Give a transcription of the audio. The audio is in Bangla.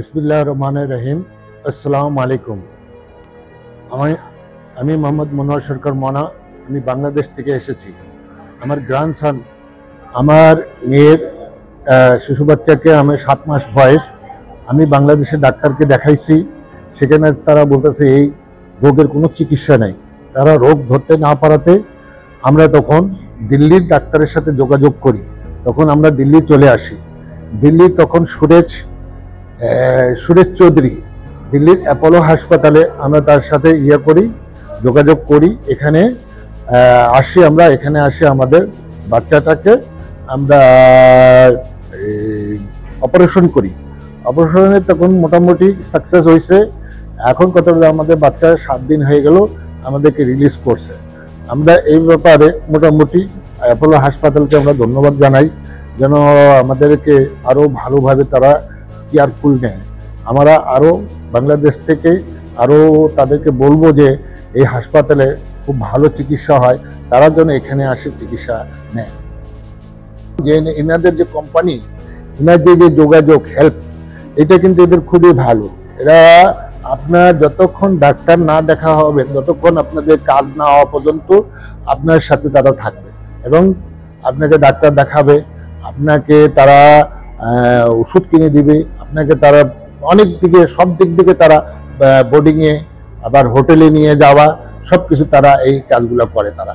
বিসমিল্লাহির রহমানির রহিম। আসসালামু আলাইকুম। আমি মোহাম্মদ মনোয়ার সরকার মনা। আমি বাংলাদেশ থেকে এসেছি। আমার গ্র্যান্ডসন, আমার মেয়ের শিশু বাচ্চাকে, আমি 7 মাস বয়স, আমি বাংলাদেশে ডাক্তারকে দেখাইছি। সেখানে তারা বলতেছে এই রোগের কোনো চিকিৎসা নেই। তারা রোগ ধরতে না পারাতে আমরা তখন দিল্লির ডাক্তারের সাথে যোগাযোগ করি। তখন আমরা দিল্লি চলে আসি। দিল্লি তখন সুরেশ চৌধুরী, দিল্লির অ্যাপোলো হাসপাতালে আমরা তার সাথে যোগাযোগ করি। এখানে আসি আমাদের বাচ্চাটাকে আমরা অপারেশন করি। অপারেশনে তখন মোটামুটি সাকসেস হয়েছে। এখন কত আমাদের বাচ্চা 7 দিন হয়ে গেল, আমাদেরকে রিলিজ করছে। আমরা এই ব্যাপারে মোটামুটি অ্যাপোলো হাসপাতালকে আমরা ধন্যবাদ জানাই, যেন আমাদেরকে আরও ভালোভাবে তারা কেয়ারফুল নেয়। আমরা আরও বাংলাদেশ থেকে আরও তাদেরকে বলবো যে এই হাসপাতালে খুব ভালো চিকিৎসা হয়, তারা যেন এখানে আসে চিকিৎসা নেয়। যে এনাদের যে কোম্পানি, এনার যে যোগাযোগ হেল্প, এটা কিন্তু এদের খুবই ভালো। এরা আপনার যতক্ষণ ডাক্তার না দেখা হবে, ততক্ষণ আপনাদের কাজ না হওয়া পর্যন্ত আপনার সাথে তারা থাকবে এবং আপনাকে ডাক্তার দেখাবে, আপনাকে তারা ওষুধ কিনে দিবে, আপনাকে তারা সব দিক থেকে তারা বোর্ডিংয়ে, আবার হোটেলে নিয়ে যাওয়া, সব কিছু তারা এই কাজগুলো করে তারা।